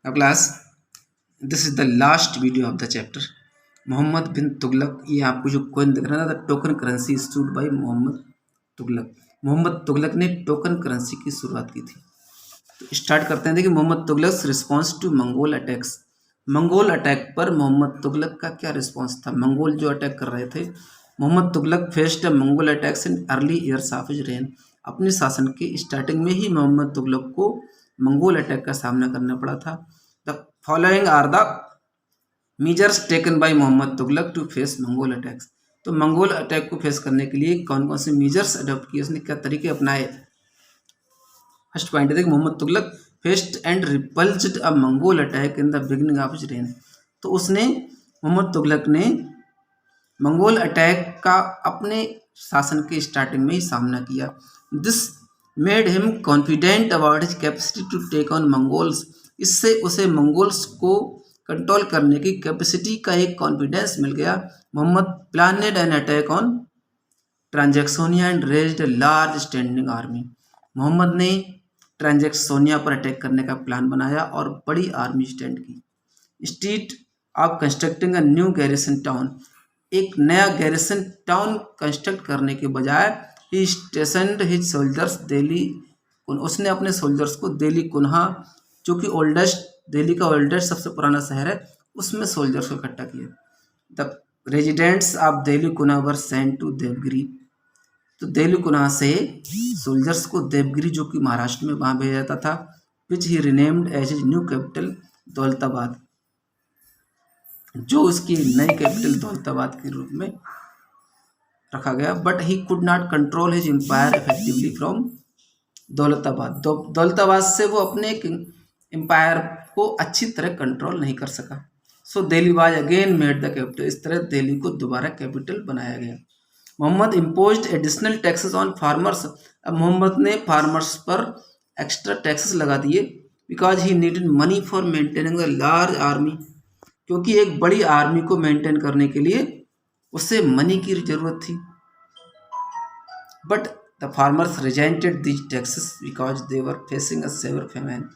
Now class, this is the last video of the chapter. Mohammad बिन तुगलक, ये आपको जो coin दिख रहा है ना, the token currency issued by Mohammad Tughlaq. Mohammad Tughlaq ने टोकन करेंसी की शुरुआत की थी। तो स्टार्ट करते हैं। देखिए, Mohammad Tughlaq response to Mongol attacks. Mongol attack पर मोहम्मद तुगलक का क्या रिस्पॉन्स था? मंगोल जो अटैक कर रहे थे, Mohammad Tughlaq faced Mongol attacks in early years of his reign. अपने शासन के स्टार्टिंग में ही मोहम्मद तुगलक को मंगोल अटैक का सामना करना पड़ा था। The following are the measures taken by Mohammad Tughlaq to face Mongol attacks. तो मंगोल अटैक को फेस करने के लिए कौन कौन से मेजर्स अडॉप्ट किए, उसने क्या तरीके अपनाए? फर्स्ट पॉइंट है, देखिए, Mohammad Tughlaq faced and repulsed a Mongol attack in the beginning of his reign. तो उसने, मोहम्मद तुगलक ने मंगोल अटैक का अपने शासन के स्टार्टिंग में ही सामना किया। This made him confident about his capacity to take on Mongols. इससे उसे मंगोल्स को कंट्रोल करने की कैपेसिटी का एक कॉन्फिडेंस मिल गया। Mohammad planned an attack on Transoxiana and raised a large standing army. Mohammad ने ट्रांजैक्सोनिया पर अटैक करने का प्लान बनाया और बड़ी आर्मी स्टैंड की। Instead of constructing a new garrison town, एक नया गैरिसन टाउन कंस्ट्रक्ट करने के बजाय ही स्टेशनड हिज सोल्जर्स दिल्ली। उसने अपने सोल्जर्स को दिल्ली कुन्हा, जो कि दिल्ली का ओल्डेस्ट सबसे पुराना शहर है, उसमें सोल्जर्स को इकट्ठा किया। The residents of Delhi Kuhna were sent to Devagiri. तो दिल्ली कुन्हा से सोल्जर्स को देवगिरी, जो कि महाराष्ट्र में, वहाँ भेजा जाता था। Which he renamed as his new capital Daulatabad, जो उसकी नई कैपिटल दौलताबाद के रूप में रखा गया। But he could not control his empire effectively from Daulatabad. Daulatabad से वो अपने एम्पायर को अच्छी तरह कंट्रोल नहीं कर सका। So Delhi was again made the capital. इस तरह दिल्ली को दोबारा कैपिटल बनाया गया। Mohammad imposed additional taxes on farmers. अब मोहम्मद ने फार्मर्स पर एक्स्ट्रा टैक्सेस लगा दिए। Because he needed money for maintaining the large army, क्योंकि एक बड़ी आर्मी को मेंटेन करने के लिए उसे मनी की जरूरत थी। But the farmers resented these taxes because they were facing a severe famine.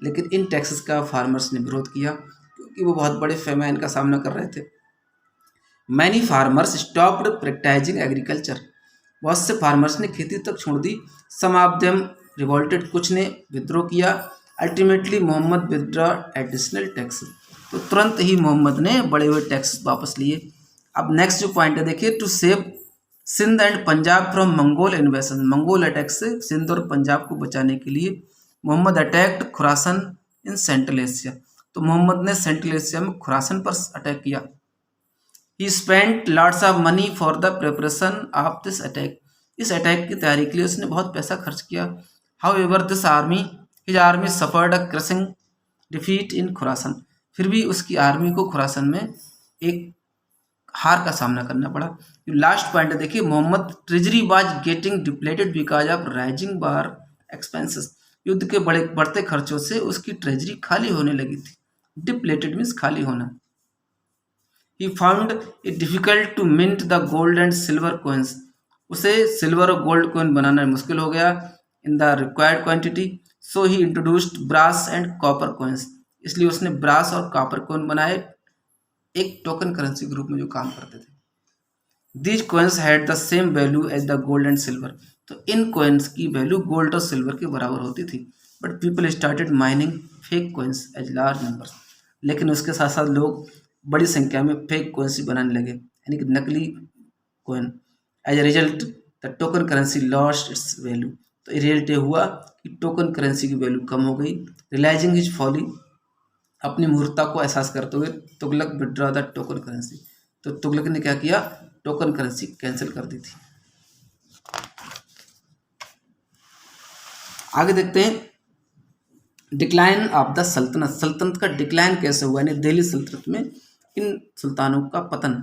लेकिन इन टैक्सेस का फार्मर्स ने विरोध किया, क्योंकि वो बहुत बड़े फेमैन का सामना कर रहे थे। Many farmers stopped practising agriculture. बहुत से फार्मर्स ने खेती तक छोड़ दी। सम ऑफ देम रिवोल्टेड, कुछ ने विद्रोह किया। Ultimately Mohammad withdraw additional tax. तो तुरंत ही मोहम्मद ने बड़े हुए टैक्स वापस लिए। अब नेक्स्ट जो पॉइंट है, देखिए, to save Sindh and Punjab from Mongol invasion. Mongol attack से सिंध और पंजाब को बचाने के लिए Mohammad attacked Khurasan in central Asia. तो मोहम्मद ने सेंट्रल एशिया में खुरासन पर अटैक किया। He spent lots of money for the preparation of this attack. इस अटैक की तैयारी के लिए उसने बहुत पैसा खर्च किया। However, his army suffered a crushing defeat in Khurasan. फिर भी उसकी आर्मी को खुरासन में एक हार का सामना करना पड़ा। लास्ट पॉइंट देखिए, Mohammad treasury was getting depleted because of rising war expenses. युद्ध के बढ़ते खर्चों से उसकी ट्रेजरी खाली होने लगी थी। डिप्लेटेड मीन्स खाली होना। He found it difficult to mint the gold and silver coins. उसे सिल्वर और गोल्ड कॉइन बनाना मुश्किल हो गया in the required quantity. So he introduced brass and copper coins. इसलिए उसने ब्रास और कॉपर कॉइन बनाए, एक टोकन करेंसी के रूप में जो काम करते थे। These coins had the same value as the gold and silver. तो इन coins की वैल्यू गोल्ड और सिल्वर के बराबर होती थी। But people started mining fake coins as large numbers. लेकिन उसके साथ साथ लोग बड़ी संख्या में फेक कोइंस बनाने लगे, यानी कि नकली coin. As a result the token currency lost its value. तो रिजल्ट ये हुआ कि टोकन करेंसी की वैल्यू कम हो गई। रियलाइजिंग हिज फॉली, अपनी मूर्खता को एहसास करते हुए Tughlaq withdraw the token currency. तो तुगलक ने क्या किया? टोकन करेंसी कैंसिल कर दी थी। आगे देखते हैं, डिक्लाइन ऑफ द सल्तनत। सल्तनत का डिक्लाइन कैसे हुआ, यानी दिल्ली सल्तनत में इन सुल्तानों का पतन।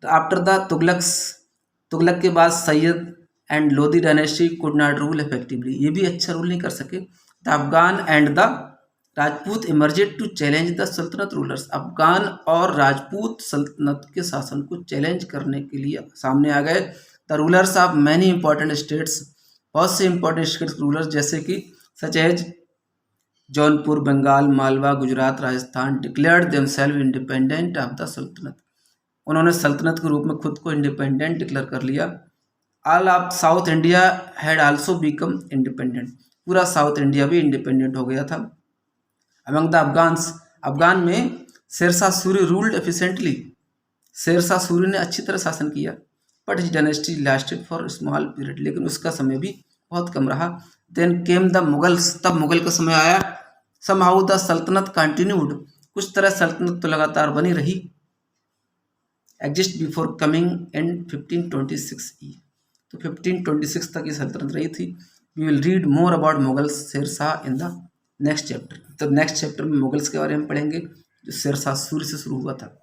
आफ्टर द तुगलक के बाद Sayyid and Lodi dynasty could not rule effectively. ये भी अच्छा रूल नहीं कर सके। The Afghan and the Rajput emerged to challenge the Sultanate rulers. Afghan और राजपूत सल्तनत के शासन को चैलेंज करने के लिए सामने आ गए। The rulers of many important states, बहुत से इंपॉर्टेंट स्टेट्स रूलर्स, जैसे कि such as Jaunpur, Bengal, Malwa, Gujarat, Rajasthan declared themselves independent of the sultanate. उन्होंने सल्तनत के रूप में खुद को इंडिपेंडेंट डिक्लेयर कर लिया। All of south India had also become independent. पूरा साउथ इंडिया भी इंडिपेंडेंट हो गया था। अमंग द अफगान्स, अफगान में शेरशाह सूरी रूल्ड एफिशिएंटली। शेरशाह सूरी ने अच्छी तरह शासन किया। But his dynasty lasted for small period, लेकिन उसका समय भी बहुत कम रहा। देन केम द मुगल्स, तब मुगल का समय आया। समहाउ द सल्तनत कंटिन्यूड, कुछ तरह सल्तनत तो लगातार बनी रही। एग्जिस्ट बिफोर कमिंग इन 1526 ई, तो 1526 तक ये सल्तनत रही थी। We will read more about Mughals Sher Shah in the next chapter. तो नेक्स्ट चैप्टर में मुगल्स के बारे में पढ़ेंगे जो शेरशाह सूरी से शुरू हुआ था।